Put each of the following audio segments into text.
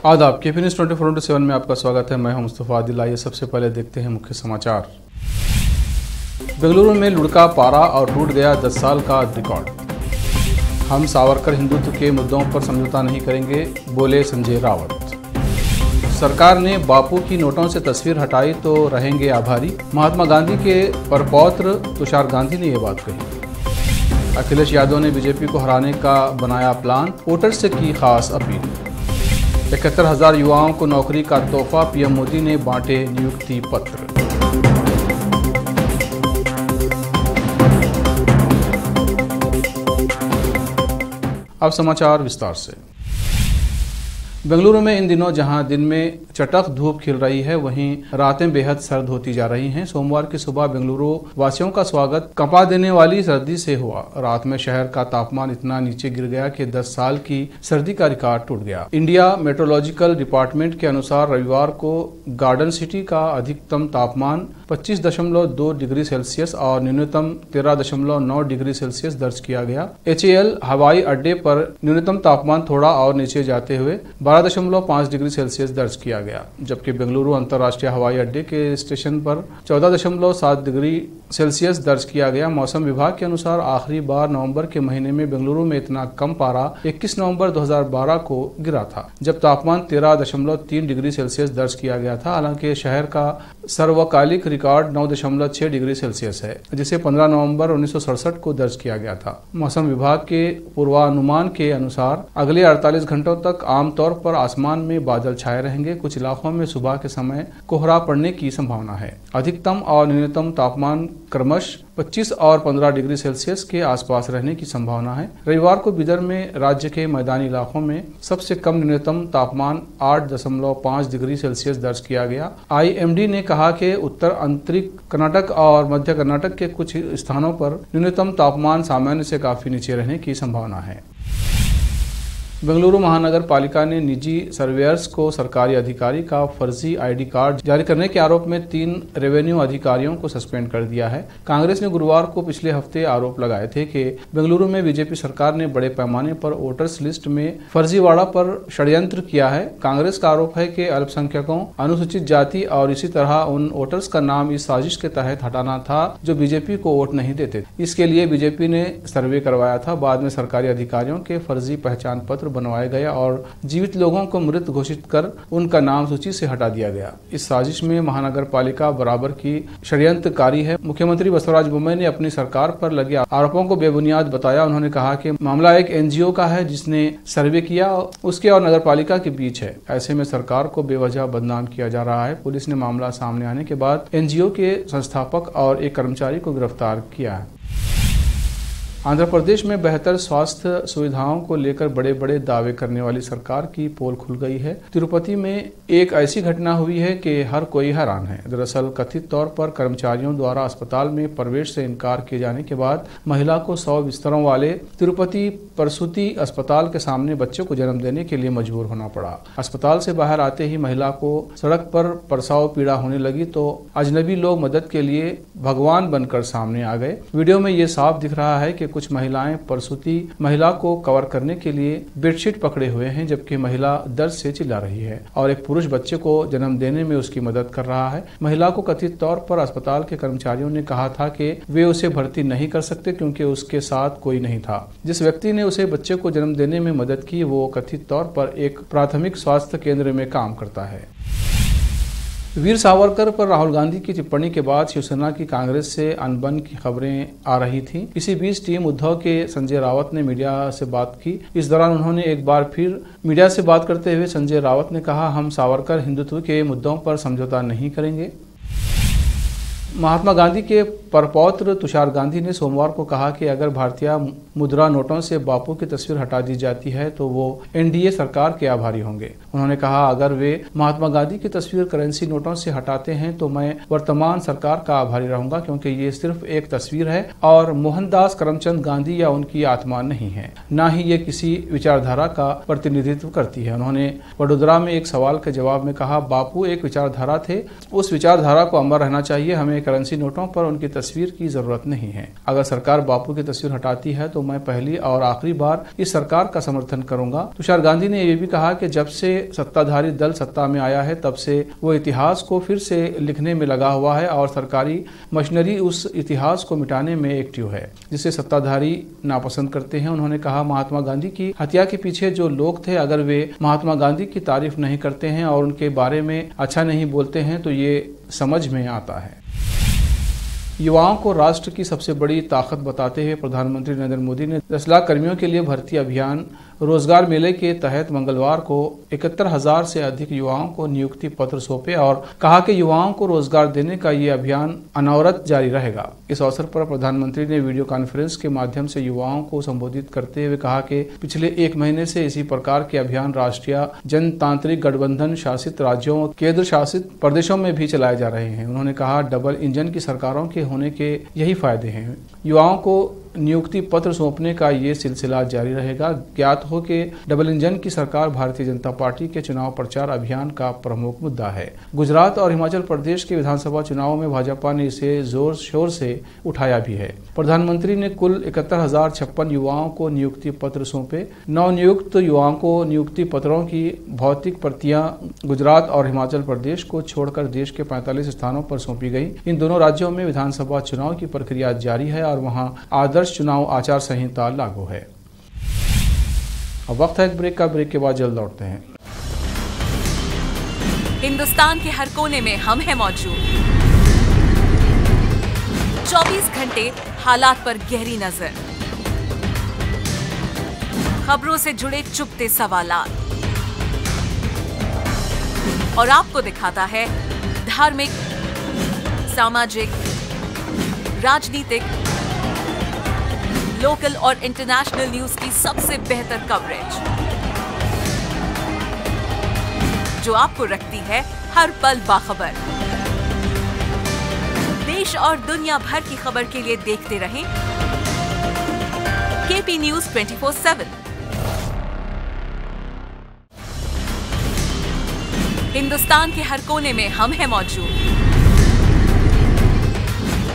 आदाब के न्यूज़ 24/7 में आपका स्वागत है। मैं हूं मुस्तफ़ा आदिल। आइए सबसे पहले देखते हैं मुख्य समाचार। बेंगलुरु में लुढ़का पारा और टूट गया 10 साल का रिकॉर्ड। हम सावरकर हिंदुत्व के मुद्दों पर समझौता नहीं करेंगे, बोले संजय रावत। सरकार ने बापू की नोटों से तस्वीर हटाई तो रहेंगे आभारी, महात्मा गांधी के परपौत्र तुषार गांधी ने ये बात कही। अखिलेश यादव ने बीजेपी को हराने का बनाया प्लान, वोटर्स से की खास अपील। 71,000 युवाओं को नौकरी का तोहफा, पीएम मोदी ने बांटे नियुक्ति पत्र। अब समाचार विस्तार से। बेंगलुरु में इन दिनों जहां दिन में चटख धूप खिल रही है, वहीं रातें बेहद सर्द होती जा रही हैं। सोमवार की सुबह बेंगलुरु वासियों का स्वागत कंपा देने वाली सर्दी से हुआ। रात में शहर का तापमान इतना नीचे गिर गया कि 10 साल की सर्दी का रिकॉर्ड टूट गया। इंडिया मेट्रोलॉजिकल डिपार्टमेंट के अनुसार रविवार को गार्डन सिटी का अधिकतम तापमान 25.2 डिग्री सेल्सियस और न्यूनतम 13.9 डिग्री सेल्सियस दर्ज किया गया। HAL हवाई अड्डे पर न्यूनतम तापमान थोड़ा और नीचे जाते हुए 12.5 डिग्री सेल्सियस दर्ज किया गया, जबकि बेंगलुरु अंतर्राष्ट्रीय हवाई अड्डे के स्टेशन पर 14.7 डिग्री सेल्सियस दर्ज किया गया। मौसम विभाग के अनुसार आखिरी बार नवंबर के महीने में बेंगलुरु में इतना कम पारा 21 नवंबर 2012 को गिरा था, जब तापमान 13.3 डिग्री सेल्सियस दर्ज किया गया था। हालांकि शहर का सर्वकालिक रिकॉर्ड 9.6 डिग्री सेल्सियस है, जिसे 15 नवंबर 1967 को दर्ज किया गया था। मौसम विभाग के पूर्वानुमान के अनुसार अगले 48 घंटों तक आमतौर पर आसमान में बादल छाए रहेंगे। कुछ इलाकों में सुबह के समय कोहरा पड़ने की संभावना है। अधिकतम और न्यूनतम तापमान क्रमश 25 और 15 डिग्री सेल्सियस के आसपास रहने की संभावना है। रविवार को बिदर में राज्य के मैदानी इलाकों में सबसे कम न्यूनतम तापमान 8.5 डिग्री सेल्सियस दर्ज किया गया। IMD ने कहा कि उत्तर आंतरिक कर्नाटक और मध्य कर्नाटक के कुछ स्थानों पर न्यूनतम तापमान सामान्य से काफी नीचे रहने की संभावना है। बेंगलुरु महानगर पालिका ने निजी सर्वेयर्स को सरकारी अधिकारी का फर्जी ID कार्ड जारी करने के आरोप में 3 रेवेन्यू अधिकारियों को सस्पेंड कर दिया है। कांग्रेस ने गुरुवार को पिछले हफ्ते आरोप लगाए थे कि बेंगलुरु में बीजेपी सरकार ने बड़े पैमाने पर वोटर्स लिस्ट में फर्जीवाड़ा पर षड्यंत्र किया है। कांग्रेस का आरोप है कि अल्पसंख्यकों, अनुसूचित जाति और इसी तरह उन वोटर्स का नाम इस साजिश के तहत हटाना था जो बीजेपी को वोट नहीं देते। इसके लिए बीजेपी ने सर्वे करवाया था। बाद में सरकारी अधिकारियों के फर्जी पहचान पत्र बनवाए गए और जीवित लोगों को मृत घोषित कर उनका नाम सूची से हटा दिया गया। इस साजिश में महानगर पालिका बराबर की षड्यंत्रकारी है। मुख्यमंत्री बसवराज बोम्मई ने अपनी सरकार पर लगे आरोपों को बेबुनियाद बताया। उन्होंने कहा कि मामला एक NGO का है जिसने सर्वे किया, उसके और नगर पालिका के बीच है। ऐसे में सरकार को बेवजह बदनाम किया जा रहा है। पुलिस ने मामला सामने आने के बाद NGO के संस्थापक और एक कर्मचारी को गिरफ्तार किया है। आंध्र प्रदेश में बेहतर स्वास्थ्य सुविधाओं को लेकर बड़े बड़े दावे करने वाली सरकार की पोल खुल गई है। तिरुपति में एक ऐसी घटना हुई है कि हर कोई हैरान है। दरअसल कथित तौर पर कर्मचारियों द्वारा अस्पताल में प्रवेश से इनकार किए जाने के बाद महिला को 100 बिस्तरों वाले तिरुपति प्रसूति अस्पताल के सामने बच्चे को जन्म देने के लिए मजबूर होना पड़ा। अस्पताल से बाहर आते ही महिला को सड़क पर प्रसव पीड़ा होने लगी तो अजनबी लोग मदद के लिए भगवान बनकर सामने आ गए। वीडियो में ये साफ दिख रहा है कि कुछ महिलाएं प्रसूति महिला को कवर करने के लिए बेडशीट पकड़े हुए हैं, जबकि महिला दर्द से चिल्ला रही है और एक पुरुष बच्चे को जन्म देने में उसकी मदद कर रहा है। महिला को कथित तौर पर अस्पताल के कर्मचारियों ने कहा था कि वे उसे भर्ती नहीं कर सकते क्योंकि उसके साथ कोई नहीं था। जिस व्यक्ति ने उसे बच्चे को जन्म देने में मदद की वो कथित तौर पर एक प्राथमिक स्वास्थ्य केंद्र में काम करता है। वीर सावरकर पर राहुल गांधी की टिप्पणी के बाद शिवसेना की कांग्रेस से अनबन की खबरें आ रही थी। इसी बीच टीम उद्धव के संजय रावत ने मीडिया से बात की। इस दौरान उन्होंने एक बार फिर मीडिया से बात करते हुए संजय रावत ने कहा, हम सावरकर हिंदुत्व के मुद्दों पर समझौता नहीं करेंगे। महात्मा गांधी के परपौत्र तुषार गांधी ने सोमवार को कहा कि अगर भारतीय मुद्रा नोटों से बापू की तस्वीर हटा दी जाती है तो वो NDA सरकार के आभारी होंगे। उन्होंने कहा, अगर वे महात्मा गांधी की तस्वीर करेंसी नोटों से हटाते हैं तो मैं वर्तमान सरकार का आभारी रहूंगा, क्योंकि ये सिर्फ एक तस्वीर है और मोहनदास करमचंद गांधी या उनकी आत्मा नहीं है, न ही ये किसी विचारधारा का प्रतिनिधित्व करती है। उन्होंने वडोदरा में एक सवाल के जवाब में कहा, बापू एक विचारधारा थे, उस विचारधारा को अमर रहना चाहिए, हमें करेंसी नोटों पर उनकी तस्वीर की जरूरत नहीं है। अगर सरकार बापू की तस्वीर हटाती है तो मैं पहली और आखिरी बार इस सरकार का समर्थन करूंगा। तुषार गांधी ने यह भी कहा कि जब से सत्ताधारी दल सत्ता में आया है तब से वो इतिहास को फिर से लिखने में लगा हुआ है और सरकारी मशीनरी उस इतिहास को मिटाने में एक्टिव है जिसे सत्ताधारी नापसंद करते हैं। उन्होंने कहा, महात्मा गांधी की हत्या के पीछे जो लोग थे, अगर वे महात्मा गांधी की तारीफ नहीं करते हैं और उनके बारे में अच्छा नहीं बोलते हैं तो ये समझ में आता है। युवाओं को राष्ट्र की सबसे बड़ी ताकत बताते हुए प्रधानमंत्री नरेंद्र मोदी ने 10 लाख कर्मियों के लिए भर्ती अभियान रोजगार मेले के तहत मंगलवार को 71,000 से अधिक युवाओं को नियुक्ति पत्र सौंपे और कहा कि युवाओं को रोजगार देने का ये अभियान अनवरत जारी रहेगा। इस अवसर पर प्रधानमंत्री ने वीडियो कॉन्फ्रेंस के माध्यम से युवाओं को संबोधित करते हुए कहा कि पिछले 1 महीने से इसी प्रकार के अभियान राष्ट्रीय जनतांत्रिक गठबंधन शासित राज्यों और केंद्र शासित प्रदेशों में भी चलाए जा रहे हैं। उन्होंने कहा, डबल इंजन की सरकारों के होने के यही फायदे हैं। युवाओं को नियुक्ति पत्र सौंपने का ये सिलसिला जारी रहेगा। ज्ञात हो कि डबल इंजन की सरकार भारतीय जनता पार्टी के चुनाव प्रचार अभियान का प्रमुख मुद्दा है। गुजरात और हिमाचल प्रदेश के विधानसभा चुनाव में भाजपा ने इसे जोर शोर से उठाया भी है। प्रधानमंत्री ने कुल 71,056 युवाओं को नियुक्ति पत्र सौंपे। नवनियुक्त युवाओं को नियुक्ति पत्रों की भौतिक प्रतियां गुजरात और हिमाचल प्रदेश को छोड़कर देश के 45 स्थानों पर सौंपी गई। इन दोनों राज्यों में विधानसभा चुनाव की प्रक्रिया जारी है और वहां आदर्श चुनाव आचार संहिता लागू है। अब वक्त है एक ब्रेक का। ब्रेक के बाद जल्द लौटते हैं। हिंदुस्तान के हर कोने में हम हैं मौजूद। 24 घंटे हालात पर गहरी नजर, खबरों से जुड़े चुपते सवालात और आपको दिखाता है धार्मिक, सामाजिक, राजनीतिक, लोकल और इंटरनेशनल न्यूज की सबसे बेहतर कवरेज जो आपको रखती है हर पल बाखबर। देश और दुनिया भर की खबर के लिए देखते रहें केपी न्यूज 24/7। हिंदुस्तान के हर कोने में हम हैं मौजूद।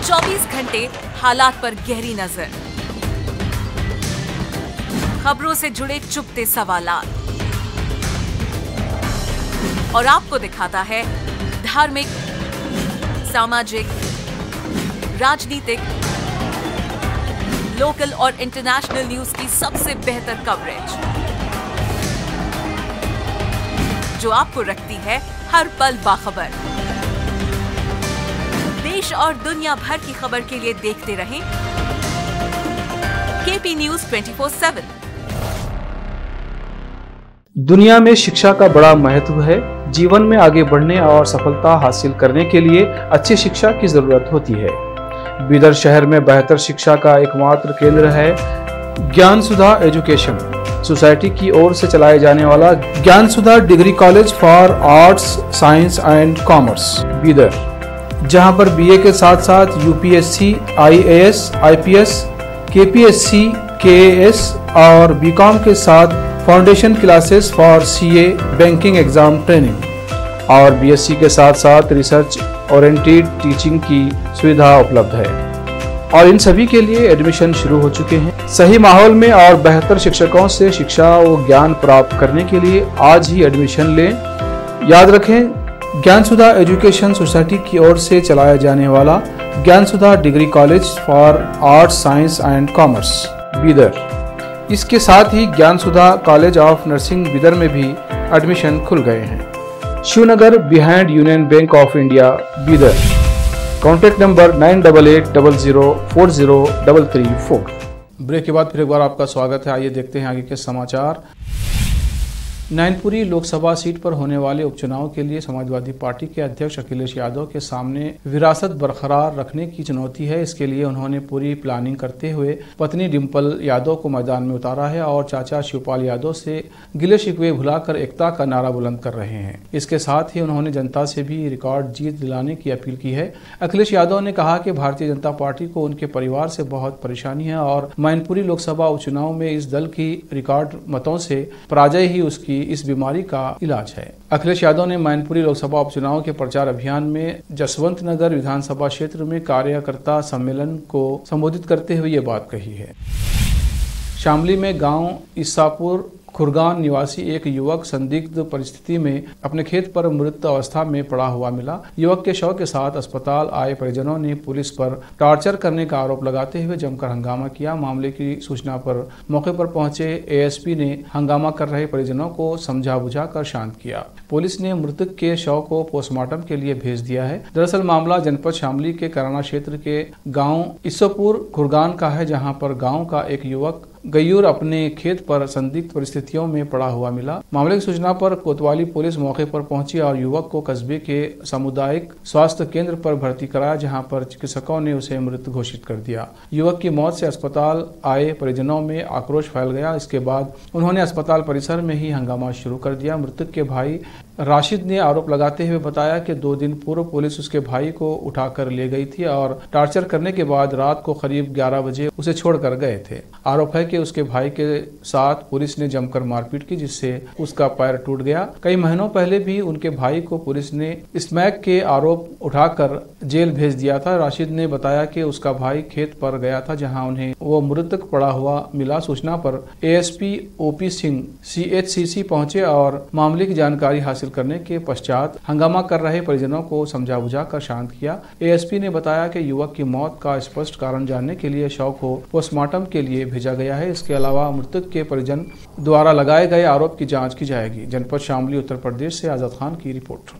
24 घंटे हालात पर गहरी नजर, खबरों से जुड़े चुपते सवालात और आपको दिखाता है धार्मिक, सामाजिक, राजनीतिक, लोकल और इंटरनेशनल न्यूज की सबसे बेहतर कवरेज जो आपको रखती है हर पल बाखबर। देश और दुनिया भर की खबर के लिए देखते रहें केपी न्यूज 24/7। दुनिया में शिक्षा का बड़ा महत्व है। जीवन में आगे बढ़ने और सफलता हासिल करने के लिए अच्छी शिक्षा की जरूरत होती है। बीदर शहर में बेहतर शिक्षा का एकमात्र केंद्र है ज्ञान सुधा एजुकेशन सोसाइटी की ओर से चलाए जाने वाला Gyan Sudha degree college for arts, science and commerce Bidar, जहां पर बीए के साथ साथ UPSC, IAS, IPS, KPSC, KAS और बीकॉम के साथ foundation classes for CA, banking exam training और बीएससी के साथ साथ रिसर्च ओरिएंटेड टीचिंग की सुविधा उपलब्ध है और इन सभी के लिए एडमिशन शुरू हो चुके हैं। सही माहौल में और बेहतर शिक्षकों से शिक्षा व ज्ञान प्राप्त करने के लिए आज ही एडमिशन लें। याद रखें, ज्ञान सुधा एजुकेशन सोसाइटी की ओर से चलाया जाने वाला Gyan Sudha degree college for arts, science and commerce Bidar, इसके साथ ही Gyan Sudha college of nursing Bidar में भी एडमिशन खुल गए हैं। Shivnagar behind Union Bank of India Bidar. Contact number 988800403334। Break के बाद फिर एक बार आपका स्वागत है। आइए देखते हैं आगे के समाचार। नैनपुरी लोकसभा सीट पर होने वाले उपचुनाव के लिए समाजवादी पार्टी के अध्यक्ष अखिलेश यादव के सामने विरासत बरकरार रखने की चुनौती है। इसके लिए उन्होंने पूरी प्लानिंग करते हुए पत्नी डिंपल यादव को मैदान में उतारा है और चाचा शिवपाल यादव से गिले शिकवे भुलाकर एकता का नारा बुलंद कर रहे हैं। इसके साथ ही उन्होंने जनता से भी रिकॉर्ड जीत दिलाने की अपील की है। अखिलेश यादव ने कहा कि भारतीय जनता पार्टी को उनके परिवार से बहुत परेशानी है और मैनपुरी लोकसभा उपचुनाव में इस दल की रिकॉर्ड मतों से पराजय ही उसकी ही इस बीमारी का इलाज है। अखिलेश यादव ने मैनपुरी लोकसभा उपचुनाव के प्रचार अभियान में जसवंत नगर विधानसभा क्षेत्र में कार्यकर्ता सम्मेलन को संबोधित करते हुए ये बात कही है। शामली में गांव ईसापुर खुरगान निवासी एक युवक संदिग्ध परिस्थिति में अपने खेत पर मृत अवस्था में पड़ा हुआ मिला। युवक के शव के साथ अस्पताल आए परिजनों ने पुलिस पर टॉर्चर करने का आरोप लगाते हुए जमकर हंगामा किया। मामले की सूचना पर मौके पर पहुंचे एएसपी ने हंगामा कर रहे परिजनों को समझा बुझा कर शांत किया। पुलिस ने मृतक के शव को पोस्टमार्टम के लिए भेज दिया है। दरअसल मामला जनपद शामली के कराना क्षेत्र के गाँव ईसापुर खुरगान का है, जहाँ पर गाँव का एक युवक गयूर अपने खेत पर संदिग्ध परिस्थितियों में पड़ा हुआ मिला। मामले की सूचना पर कोतवाली पुलिस मौके पर पहुंची और युवक को कस्बे के सामुदायिक स्वास्थ्य केंद्र पर भर्ती कराया, जहां पर चिकित्सकों ने उसे मृत घोषित कर दिया। युवक की मौत से अस्पताल आए परिजनों में आक्रोश फैल गया। इसके बाद उन्होंने अस्पताल परिसर में ही हंगामा शुरू कर दिया। मृतक के भाई राशिद ने आरोप लगाते हुए बताया कि 2 दिन पूर्व पुलिस उसके भाई को उठाकर ले गई थी और टॉर्चर करने के बाद रात को करीब 11 बजे उसे छोड़कर गए थे। आरोप है कि उसके भाई के साथ पुलिस ने जमकर मारपीट की, जिससे उसका पैर टूट गया। कई महीनों पहले भी उनके भाई को पुलिस ने स्मैक के आरोप उठाकर जेल भेज दिया था। राशिद ने बताया कि उसका भाई खेत पर गया था, जहां उन्हें वो मृतक पड़ा हुआ मिला। सूचना पर एएसपी ओपी सिंह CHCC पहुंचे और मामले की जानकारी हासिल करने के पश्चात हंगामा कर रहे परिजनों को समझा बुझा कर शांत किया। एएसपी ने बताया कि युवक की मौत का स्पष्ट कारण जानने के लिए शव को पोस्टमार्टम के लिए भेजा गया है। इसके अलावा मृतक के परिजन द्वारा लगाए गए आरोप की जांच की जाएगी। जनपद शामली उत्तर प्रदेश से आजाद खान की रिपोर्ट।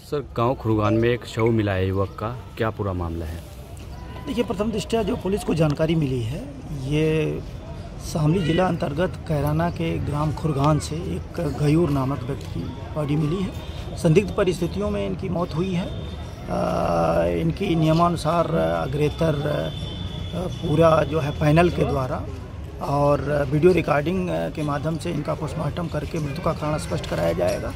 सर, गांव खुरगान में एक शव मिला है युवक का, क्या पूरा मामला है? देखिए, प्रथम दृष्टया जो पुलिस को जानकारी मिली है, ये शामली जिला अंतर्गत कैराना के ग्राम खुरगान से एक गयूर नामक व्यक्ति की बॉडी मिली है। संदिग्ध परिस्थितियों में इनकी मौत हुई है। इनकी नियमानुसार अग्रेतर पूरा जो है पैनल के द्वारा और वीडियो रिकॉर्डिंग के माध्यम से इनका पोस्टमार्टम करके मृत्यु का कारण स्पष्ट कराया जाएगा।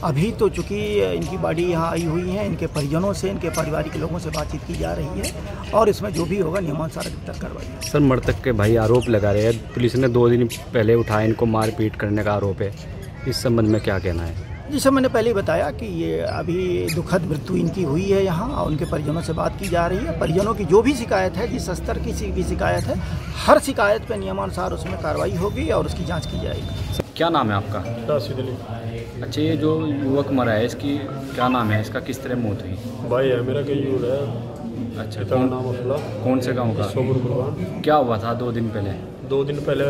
अभी तो चूँकि इनकी बॉडी यहाँ आई हुई है, इनके परिजनों से, इनके पारिवारिक लोगों से बातचीत की जा रही है और इसमें जो भी होगा नियमानुसार गिरफ्तार कार्रवाई। सर, मृतक के भाई आरोप लगा रहे हैं, पुलिस ने 2 दिन पहले उठाया, इनको मारपीट करने का आरोप है। इस संबंध में क्या कहना है? जैसे मैंने पहले ही बताया कि ये अभी दुखद मृत्यु इनकी हुई है यहाँ और उनके परिजनों से बात की जा रही है। परिजनों की जो भी शिकायत है, जिस स्तर की भी शिकायत है, हर शिकायत पर नियमानुसार उसमें कार्रवाई होगी और उसकी जांच की जाएगी। क्या नाम है आपका? राशिद अली। अच्छा, ये जो युवक मरा है, इसकी क्या नाम है? इसका किस तरह मौत हुई? भाई है मेरा, गयूर है। अच्छा, नाम अफला। कौन से गाँव का? ईसापुर खुरगान। क्या हुआ था 2 दिन पहले? 2 दिन पहले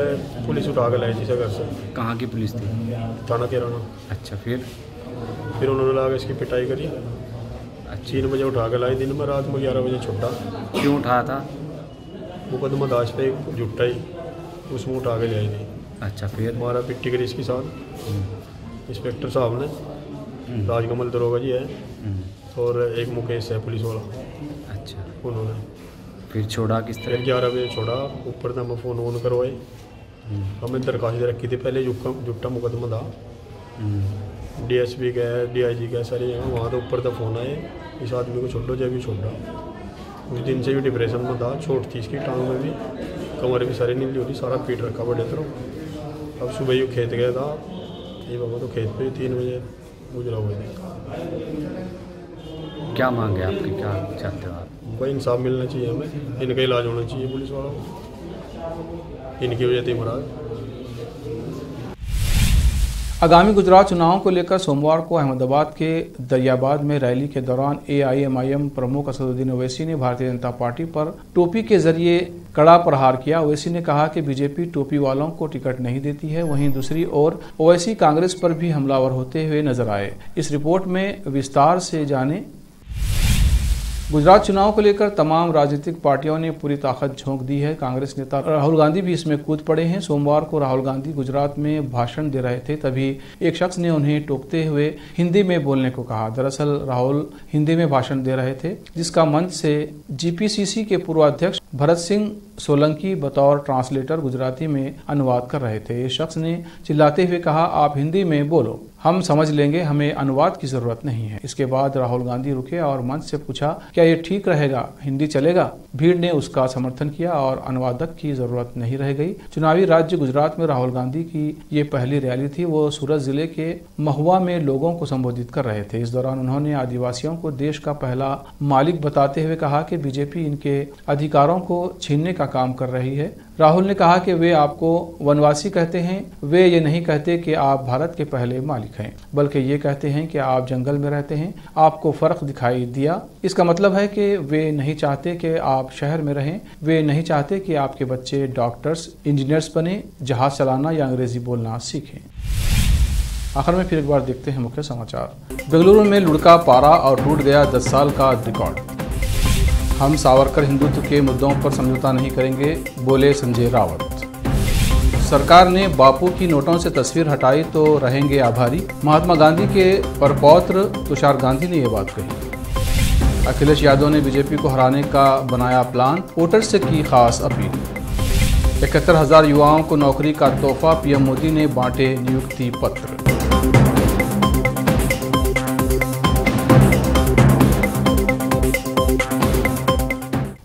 पुलिस उठा के लाई थी घर से। कहाँ की पुलिस थी? थाना कैराना। अच्छा, फिर उन्होंने लाके इसकी पिटाई करी। 3 बजे उठा के लाई, दिन में रात में 11 बजे छुट्टा। क्यों उठाया था? मुकदमा दाज पे जुट्टा ही, उसमें उठा के ले आई थी। अच्छा, फिर हमारा पिट्टी करी इसके साथ। इंस्पेक्टर साहब ने, राजकमल दरोगा जी है और एक मुकेश है पुलिस वाला। अच्छा, उन्होंने फिर छोड़ा किस तरह? 11 बजे छोड़ा। ऊपर से हमें फ़ोन वोन करवाए। हमें दरखास्त रखी थी पहले, जुट्टा मुकदमा था। DSP गए, DIG गए, सारी जगह। वहाँ तो ऊपर तक फ़ोन आए, इस आदमी को छोड़ो, जब भी छोड़ा। उस दिन से भी डिप्रेशन में था। चोट थी इसकी टांग में भी, कमर भी सारी नीली होती, सारा पीट रखा बड़े तरह। अब सुबह ही खेत गया था, ये बाबा तो खेत पे 3 बजे गुजरा हुए थे। क्या मांग है आपकी, क्या चाहते हो आप? भाई इंसाफ मिलना चाहिए हमें, इनका इलाज होना चाहिए पुलिस वालों को, इनकी वजह से मरा। आगामी गुजरात चुनावों को लेकर सोमवार को अहमदाबाद के दरियाबाद में रैली के दौरान AIMIM प्रमुख असदुद्दीन ओवैसी ने भारतीय जनता पार्टी पर टोपी के जरिए कड़ा प्रहार किया। ओवैसी ने कहा कि बीजेपी टोपी वालों को टिकट नहीं देती है। वहीं दूसरी ओर ओवैसी कांग्रेस पर भी हमलावर होते हुए नजर आए। इस रिपोर्ट में विस्तार से जाने। गुजरात चुनाव को लेकर तमाम राजनीतिक पार्टियों ने पूरी ताकत झोंक दी है। कांग्रेस नेता राहुल गांधी भी इसमें कूद पड़े हैं। सोमवार को राहुल गांधी गुजरात में भाषण दे रहे थे, तभी एक शख्स ने उन्हें टोकते हुए हिंदी में बोलने को कहा। दरअसल राहुल हिंदी में भाषण दे रहे थे, जिसका मंच से GPCC के पूर्व अध्यक्ष भरत सिंह सोलंकी बतौर ट्रांसलेटर गुजराती में अनुवाद कर रहे थे। इस शख्स ने चिल्लाते हुए कहा, आप हिंदी में बोलो, हम समझ लेंगे, हमें अनुवाद की जरूरत नहीं है। इसके बाद राहुल गांधी रुके और मंच से पूछा, क्या ये ठीक रहेगा, हिंदी चलेगा? भीड़ ने उसका समर्थन किया और अनुवादक की जरूरत नहीं रह गई। चुनावी राज्य गुजरात में राहुल गांधी की ये पहली रैली थी। वो सूरत जिले के महुआ में लोगों को संबोधित कर रहे थे। इस दौरान उन्होंने आदिवासियों को देश का पहला मालिक बताते हुए कहा कि बीजेपी इनके अधिकारों को छीनने का काम कर रही है। राहुल ने कहा कि वे आपको वनवासी कहते हैं, वे ये नहीं कहते कि आप भारत के पहले मालिक हैं, बल्कि ये कहते हैं कि आप जंगल में रहते हैं। आपको फर्क दिखाई दिया? इसका मतलब है कि वे नहीं चाहते कि आप शहर में रहें, वे नहीं चाहते कि आपके बच्चे डॉक्टर्स, इंजीनियर्स बने, जहाज चलाना या अंग्रेजी बोलना सीखें। आखिर में फिर एक बार देखते हैं मुख्य समाचार। बेंगलुरु में लुढ़का पारा और टूट गया 10 साल का रिकॉर्ड। हम सावरकर हिंदुत्व के मुद्दों पर समझौता नहीं करेंगे, बोले संजय रावत। सरकार ने बापू की नोटों से तस्वीर हटाई तो रहेंगे आभारी, महात्मा गांधी के परपौत्र तुषार गांधी ने ये बात कही। अखिलेश यादव ने बीजेपी को हराने का बनाया प्लान, वोटर्स से की खास अपील। 71,000 युवाओं को नौकरी का तोहफा, पीएम मोदी ने बांटे नियुक्ति पत्र।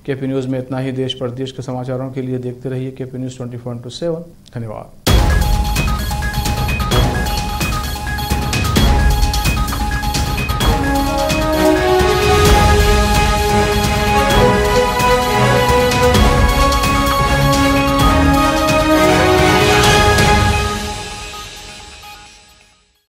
केपी न्यूज़ में इतना ही। देश प्रदेश के समाचारों के लिए देखते रहिए केपी न्यूज़ 24/7। धन्यवाद।